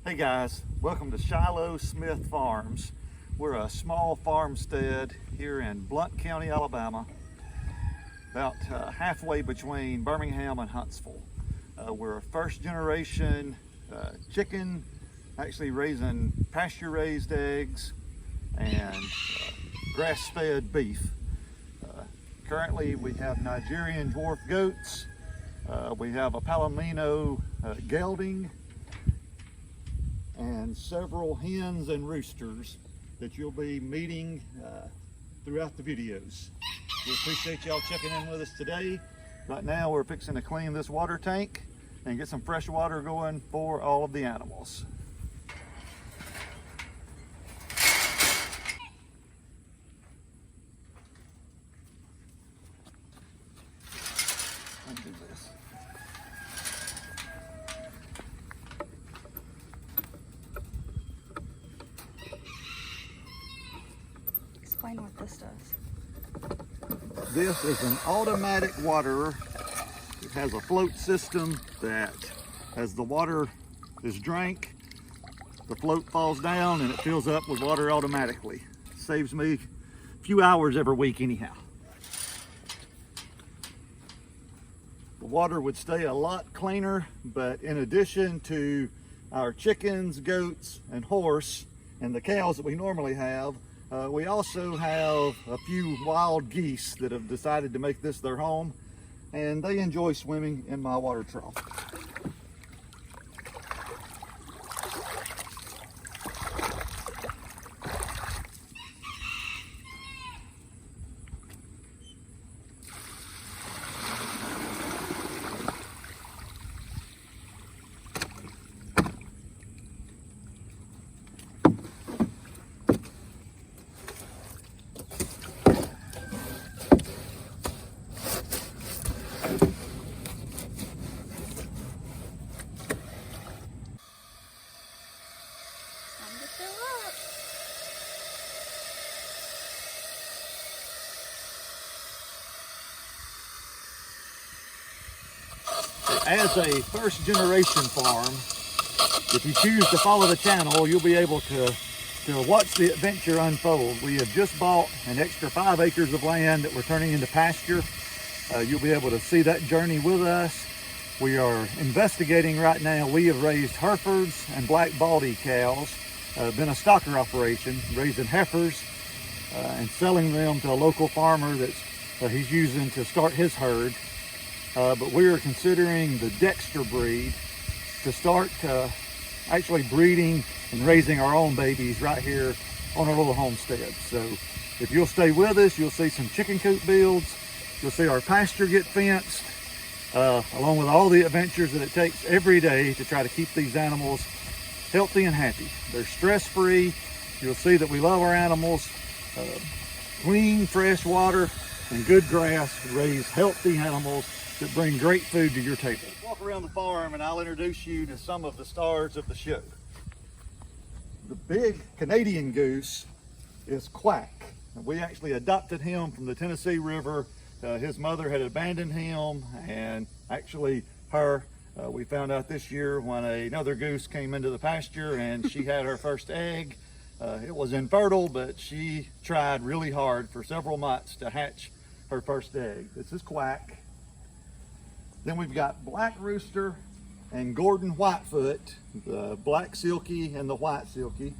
Hey guys, welcome to Shiloh Smith Farms. We're a small farmstead here in Blount County, Alabama, about halfway between Birmingham and Huntsville. We're a first generation chicken, actually raising pasture raised eggs and grass-fed beef. Currently we have Nigerian dwarf goats, we have a Palomino gelding, and several hens and roosters that you'll be meeting throughout the videos. We appreciate y'all checking in with us today. Right now we're fixing to clean this water tank and get some fresh water going for all of the animals. Let me do this. Explain what this does. This is an automatic waterer. It has a float system that, as the water is drank, the float falls down and it fills up with water automatically. Saves me a few hours every week anyhow. The water would stay a lot cleaner, but in addition to our chickens, goats, and horse, and the cows that we normally have, we also have a few wild geese that have decided to make this their home, and they enjoy swimming in my water trough. Time to fill up. As a first generation farm, if you choose to follow the channel, you'll be able to watch the adventure unfold. We have just bought an extra 5 acres of land that we're turning into pasture. You'll be able to see that journey with us. We are investigating right now. We have raised Herefords and black baldy cows. Been a stocker operation, raising heifers and selling them to a local farmer that's he's using to start his herd. But we are considering the Dexter breed to start actually breeding and raising our own babies right here on our little homestead. So if you'll stay with us, you'll see some chicken coop builds. You'll see our pasture get fenced, along with all the adventures that it takes every day to try to keep these animals healthy and happy. They're stress-free. You'll see that we love our animals. Clean, fresh water and good grass raise healthy animals that bring great food to your table. Walk around the farm and I'll introduce you to some of the stars of the show. The big Canadian goose is Quack. We actually adopted him from the Tennessee River. His mother had abandoned him, and actually her. We found out this year when another goose came into the pasture and she had her first egg. It was infertile, but she tried really hard for several months to hatch her first egg. This is Quack. Then we've got Black Rooster and Gordon Whitefoot, the black silky and the white silky.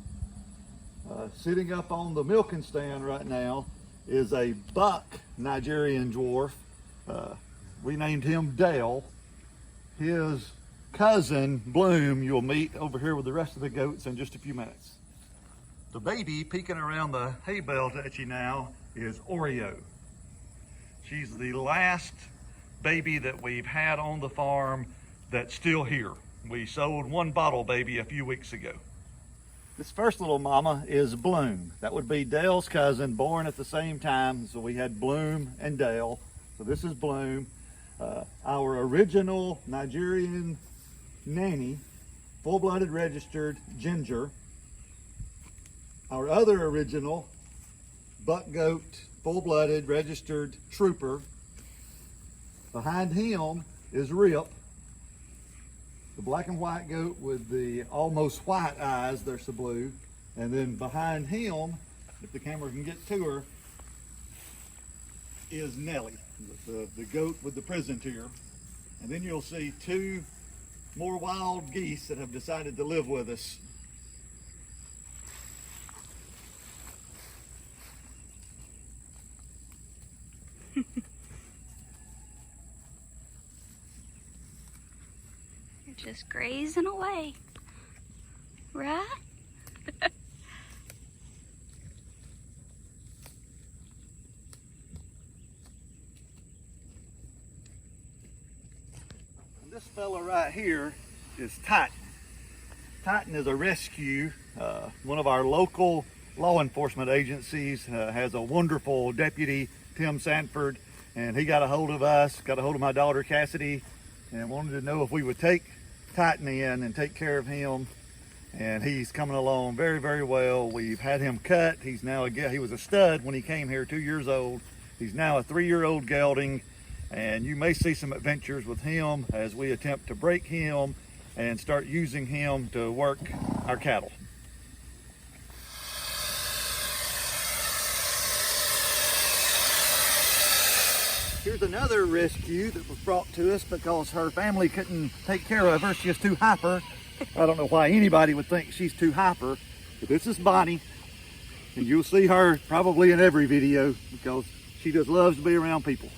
Sitting up on the milking stand right now is a buck Nigerian dwarf. We named him Dale. His cousin Bloom you'll meet over here with the rest of the goats in just a few minutes. The baby peeking around the hay bales at you now is Oreo. She's the last baby that we've had on the farm that's still here. We sold one bottle baby a few weeks ago. This first little mama is Bloom. That would be Dale's cousin, born at the same time. So we had Bloom and Dale. So this is Bloom. Our original Nigerian nanny, full-blooded registered Ginger. Our other original buck goat, full-blooded registered Trooper. Behind him is Rip. the black and white goat with the almost white eyes, there's the blue. And then behind him, if the camera can get to her, is Nellie, the goat with the present here. And then you'll see two more wild geese that have decided to live with us. You're just grazing away, right? This fella right here is Titan. Titan is a rescue. One of our local law enforcement agencies has a wonderful deputy, Tim Sanford, and he got a hold of us, got a hold of my daughter Cassidy, and wanted to know if we would take Titan in and take care of him. And he's coming along very, very well. We've had him cut. He's now he was a stud when he came here, 2 years old. He's now a 3-year-old gelding. And you may see some adventures with him as we attempt to break him and start using him to work our cattle. Here's another rescue that was brought to us because her family couldn't take care of her. She's too hyper. I don't know why anybody would think she's too hyper, but this is Bonnie. And you'll see her probably in every video because she just loves to be around people.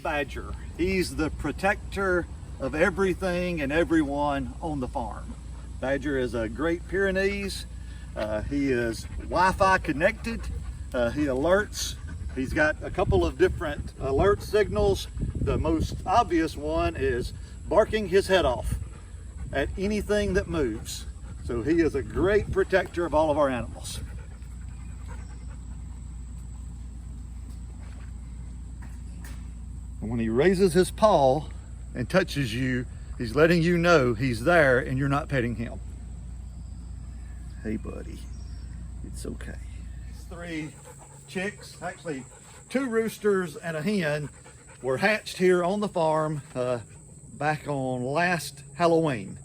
Badger. He's the protector of everything and everyone on the farm. Badger is a Great Pyrenees. He is Wi-Fi connected. He alerts. He's got a couple of different alert signals. The most obvious one is barking his head off at anything that moves. So he is a great protector of all of our animals. And when he raises his paw and touches you, he's letting you know he's there and you're not petting him. Hey buddy, it's okay. 3 chicks, actually 2 roosters and a hen, were hatched here on the farm back on last Halloween.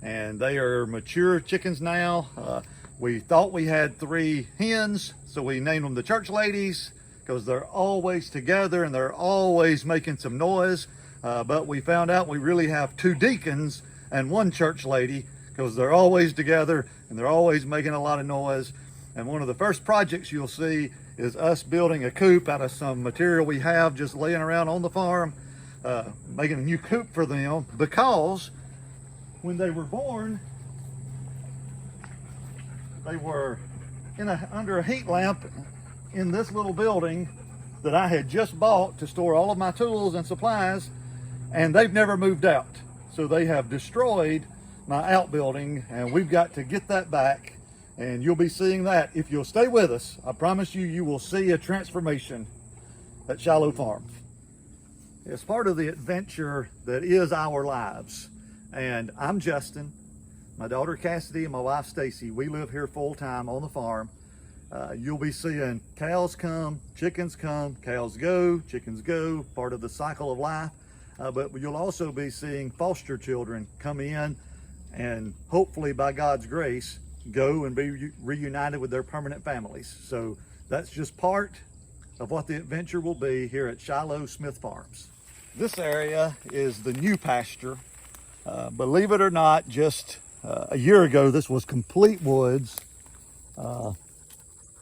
And they are mature chickens now. We thought we had 3 hens, so we named them the church ladies, because they're always together and they're always making some noise. But we found out we really have 2 deacons and 1 church lady, because they're always together and they're always making a lot of noise. And one of the first projects you'll see is us building a coop out of some material we have just laying around on the farm, making a new coop for them, because when they were born, they were under a heat lamp in this little building that I had just bought to store all of my tools and supplies, and they've never moved out. So they have destroyed my outbuilding, and we've got to get that back, and you'll be seeing that. If you'll stay with us, I promise you, you will see a transformation at Shiloh Farm. It's part of the adventure that is our lives. And I'm Justin, my daughter Cassidy and my wife Stacy. We live here full time on the farm. You'll be seeing cows come, chickens come, cows go, chickens go, part of the cycle of life. But you'll also be seeing foster children come in and hopefully by God's grace go and be reunited with their permanent families. So that's just part of what the adventure will be here at Shiloh Smith Farms. This area is the new pasture. Believe it or not, just a year ago, this was complete woods.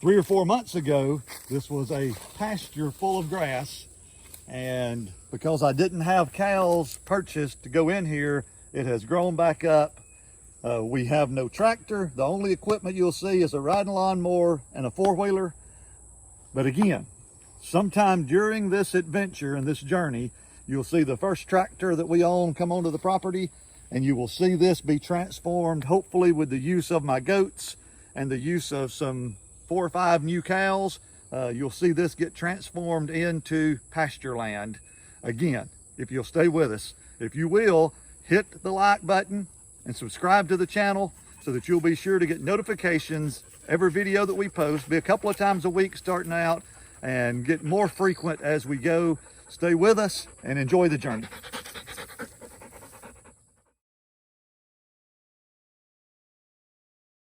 3 or 4 months ago, this was a pasture full of grass. And because I didn't have cows purchased to go in here, it has grown back up. We have no tractor. The only equipment you'll see is a riding lawnmower and a 4-wheeler. But again, sometime during this adventure and this journey, you'll see the first tractor that we own come onto the property, and you will see this be transformed, hopefully with the use of my goats and the use of some 4 or 5 new cows. You'll see this get transformed into pasture land. Again, if you'll stay with us, if you will, hit the like button and subscribe to the channel so that you'll be sure to get notifications every video that we post. Be a couple of times a week starting out and get more frequent as we go. Stay with us and enjoy the journey.